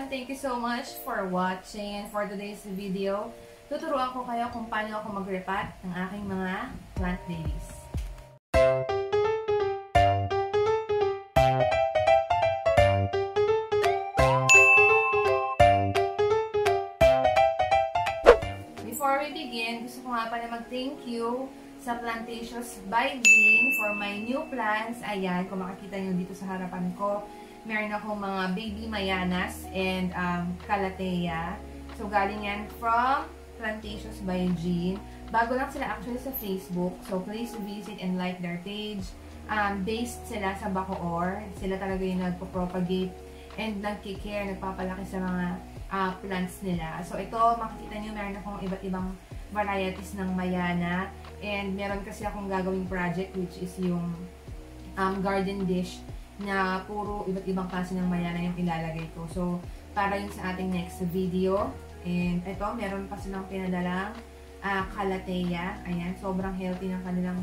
everyone! Thank you so much for watching. And for today's video, tuturuan ko kayo kung paano ako mag-repot ng aking mga plant babies. Before we begin, gusto ko nga pala mag-thank you sa Plantations by Jean for my new plants. Ayan, kung makikita nyo dito sa harapan ko, meron akong mga baby mayanas and calathea. So, galing yan from Plantations by Jean. Bago lang sila actually sa Facebook. So, please visit and like their page. Based sila sa Bacoor. Sila talaga yung nagpo-propagate and nagkikare, nagpapalaki sa mga plants nila. So, ito, makikita nyo, meron akong iba't ibang varieties ng mayana. And meron kasi akong gagawing project which is yung garden dish na puro iba't ibang klase ng mayana yung ilalagay ko. So, para yun sa ating next video. And ito, meron pa silang pinadalang calathea. Ayan, sobrang healthy ng kanilang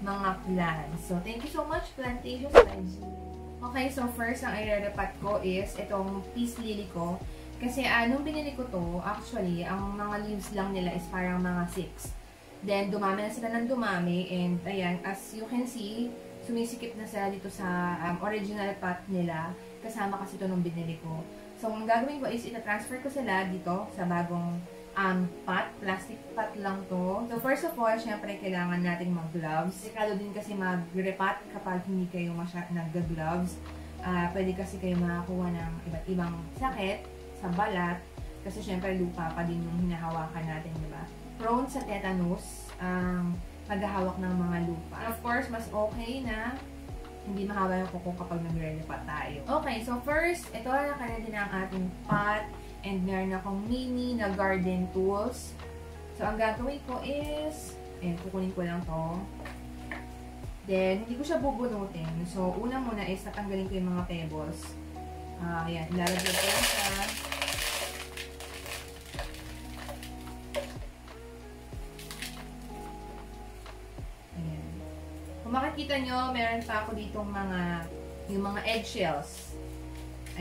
mga plants. So, thank you so much, Plantations by Jean. Okay, so first, ang i-repot ko is itong peace lily ko. Kasi nung binili ko to, actually, ang mga leaves lang nila is parang mga 6. Then, dumami na sila ng dumami. And, ayan, as you can see, sumisikip na sila dito sa original pot nila. Kasama kasi ito nung binili ko. So, ang gagawin ko is ita-transfer ko sila dito sa bagong pot. Plastic pot lang to. So, first of all, syempre, kailangan nating mag-gloves. Delikado din kasi mag-repot kapag hindi kayo nag-gloves. Pwede kasi kayo makakuha ng iba't ibang sakit sa balat. Kasi, syempre, lupa pa din yung hinahawakan natin, diba? Prone sa tetanus, maghahawak ng mga lupa. And of course, mas okay na hindi mahaba yung kuko kapag nagre-repot tayo. Okay, so first, ito na din ang ating pot. And meron akong mini na garden tools. So, ang gagawin ko is, kukunin ko lang to. Then, hindi ko siya bubunutin. So, una muna is tatanggalin ko yung mga pebbles. Ayan, ilalagay ko lang siya. Kung makikita nyo, meron pa ako ditong yung mga eggshells.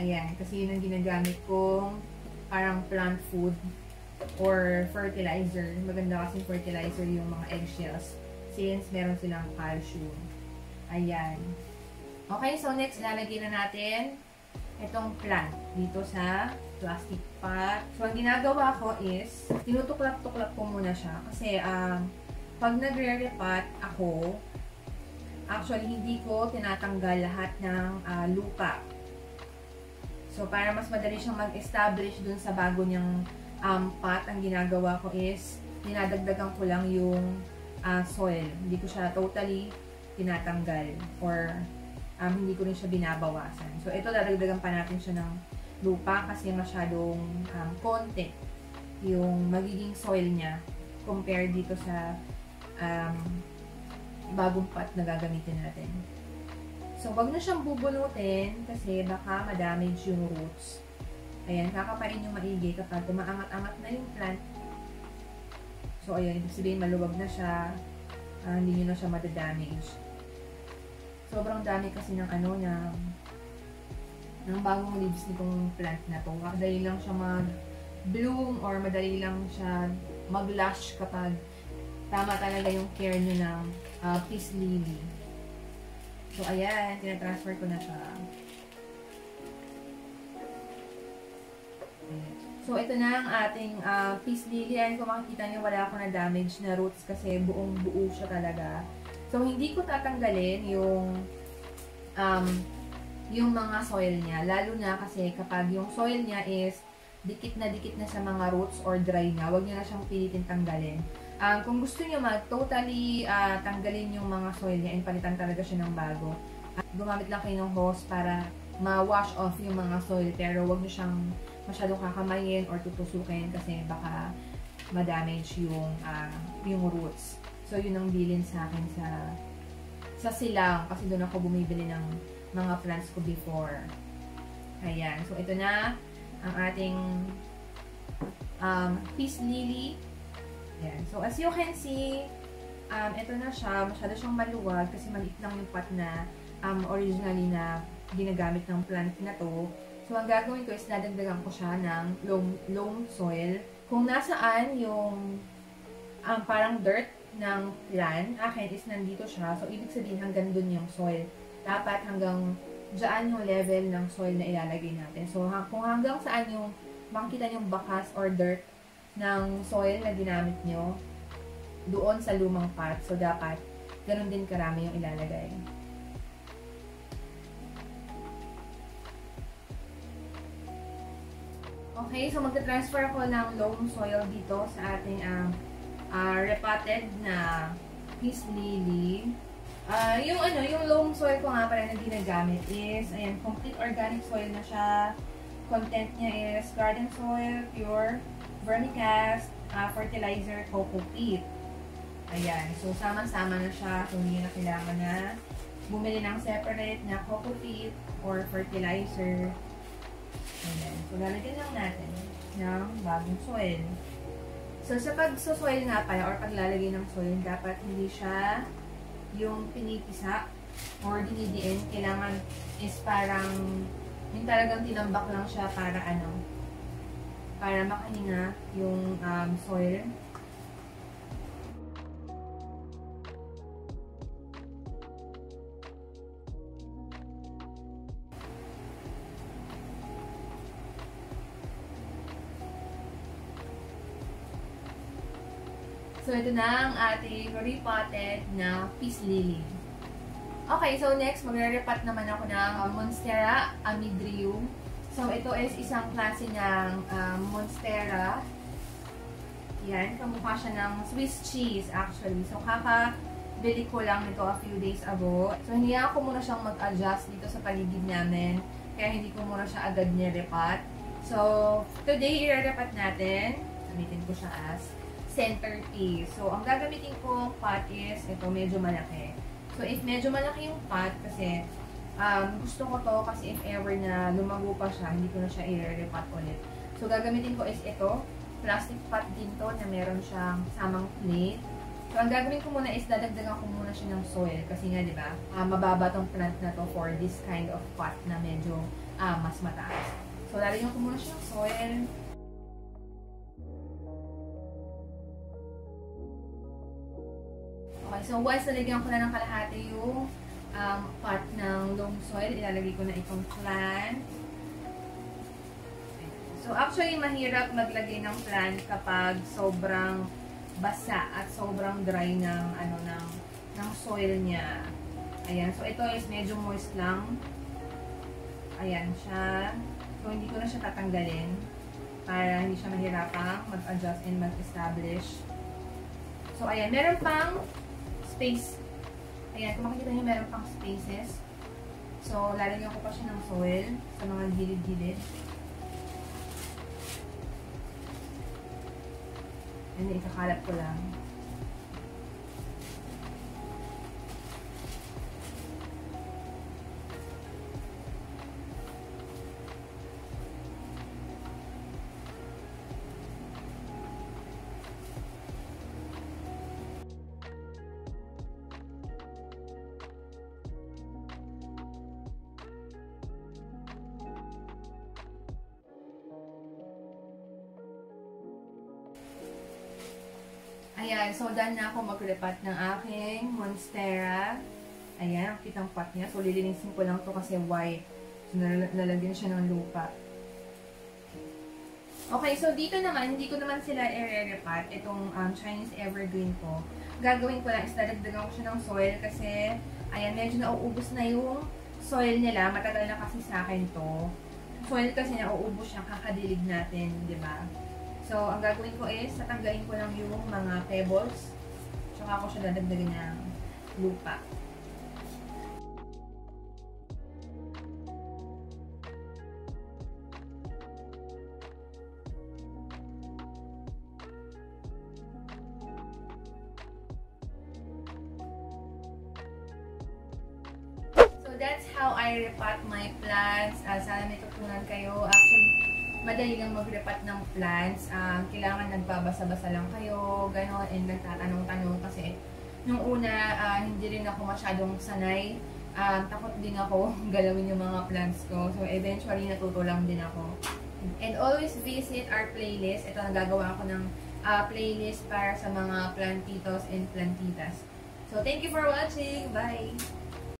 Ayan, kasi yun ang ginagamit kong parang plant food or fertilizer. Maganda kasi fertilizer yung mga eggshells since meron silang calcium. Ayan. Okay, so next, lalagyan na natin itong plant dito sa plastic pot. So, ang ginagawa ko is, tinutuklap-tuklap ko muna siya kasi pag nagre-repot ako, actually, hindi ko tinatanggal lahat ng lupa. So, para mas madali siyang mag-establish dun sa bago niyang pot, ang ginagawa ko is, dinadagdagan ko lang yung soil. Hindi ko siya totally tinatanggal or hindi ko rin siya binabawasan. So, ito, dadagdagan pa natin siya ng lupa kasi masyadong konti yung magiging soil niya compared dito sa bagong pot na gagamitin natin. So, wag na siyang bubunutin kasi baka ma-damage yung roots. Ayan, kakapain yung maigi kapag umaangat-angat na yung plant. So, ayan, ibig sabihin maluwag na siya. Hindi nyo na siya madadamage. Sobrang dami kasi ng ng bagong leaves nitong plant na to. Madali lang siya mag-bloom or madali lang siya mag-lush kapag tama talaga yung care nyo ng peace lily. So, ayan, tinatransfer ko na siya. So, ito na ang ating peace lily. Ayan, kung makikita nyo, wala ako na damage na roots kasi buong-buo siya talaga. So, hindi ko tatanggalin yung mga soil niya. Lalo na kasi kapag yung soil niya is dikit na sa mga roots or dry na, huwag nyo na siyang pilitin tanggalin. Kung gusto nyo totally tanggalin yung mga soil niya and palitan talaga siya ng bago, gumamit lang kayo ng hose para ma-wash off yung mga soil. Pero huwag nyo siyang masyadong kakamayin or tutusukin kasi baka ma-damage yung roots. So, yun ang bilin sa akin sa silang kasi doon ako bumibili ng mga plants ko before. Ayan. So, ito na ang ating peace lily. Ayan. So, as you can see, ito na siya. Masyado siyang maluwag kasi maliit lang yung pot na originally na ginagamit ng plant na to. So, ang gagawin ko is dadagdagan ko siya ng loam soil. Kung nasaan yung parang dirt ng plant, akin is nandito siya. So, ibig sabihin hanggang dun yung soil. Dapat hanggang dyan yung level ng soil na ilalagay natin. So, kung hanggang saan yung makikita yung bakas or dirt ng soil na ginamit nyo, doon sa lumang pot. So, dapat ganun din karami yung ilalagay. Okay, so magta-transfer ako ng loam soil dito sa ating repotted na peace lily. Yung loam soil ko nga pala na ginagamit is, ayan, complete organic soil na siya. Content niya is garden soil, pure, vermicast, fertilizer, coco peat. Ayan, so sama-sama na siya. So, hindi na kailangan na bumili ng separate na coco peat or fertilizer. Ayan. So, lalagyan lang natin ng bagong soil. So, sa pag-soil nga pala or paglalagay ng soil, dapat hindi siya yung pinipisa or dinidiin. Kailangan is parang yung talagang tinambak lang siya para para makahinga yung soil. So, ito na ang ating repotted na peace lily. Okay, so next, magre-repot naman ako ng monstera amidrium. So, ito is isang klase ng monstera. Yan, kamukha siya ng Swiss cheese actually. So, kakabili ko lang nito a few days ago. So, hindi ako muna siyang mag-adjust dito sa paligid namin. Kaya hindi ko muna siya agad nirepot. So, today, i-repot natin. Gamitin ko siya as centerpiece. So, ang gagamitin ko pot is, ito, medyo malaki. So, if medyo malaki yung pot, kasi gusto ko to kasi if ever na lumago pa siya, hindi ko na siya i-repot ulit. So, gagamitin ko is ito. Plastic pot din to na meron siyang samang plate. So, ang gagawin ko muna is dadagdagan ko muna siya ng soil. Kasi nga, di ba, mababa tong plant na to for this kind of pot na medyo mas mataas. So, lalagyan ko muna siya ng soil. Okay, so once nalagyan ko na ng kalahati yung pot ng loam soil, ilalagay ko na itong plant. So actually, mahirap maglagay ng plant kapag sobrang basa at sobrang dry ng soil niya. Ayan, so ito is medyo moist lang. Ayan siya. So hindi ko na siya tatanggalin para hindi siya mahirapang mag-adjust and mag-establish. So ayan, meron pang space. Ayan, kung makikita nyo, meron pang spaces. So, lalagyan ko pa siya ng soil sa mga gilid-gilid. And then, ikakalat ko lang. Ayan, so done na ako mag-repot ng aking monstera. Ayan, ang kitang pot niya. So, lilinisin ko lang to kasi white. So, nalagyan siya ng lupa. Okay, so dito naman, hindi ko naman sila i-repot. Itong Chinese evergreen ko. Gagawin ko lang is dadagdagan ko siya ng soil kasi, ayan, medyo nauubos na yung soil nila. Matagal na kasi sa akin to. Soil kasi nauubos siya, kakadilig natin, di ba? So, ang gagawin ko is, tatanggalin ko lang yung mga pebbles. Tsaka ako siya dadagdagan ng lupa. So, that's how I repot my plants. Sana may tutunan kayo. Actually, madali lang mag-repot ng plants. Kailangan nagbabasa-basa lang kayo, gano'n, and nagtatanong-tanong kasi nung una, hindi rin ako masyadong sanay takot din ako galawin yung mga plants ko. So, eventually, natuto lang din ako. And always visit our playlist. Ito, nagagawa ako ng playlist para sa mga plantitos and plantitas. So, thank you for watching. Bye!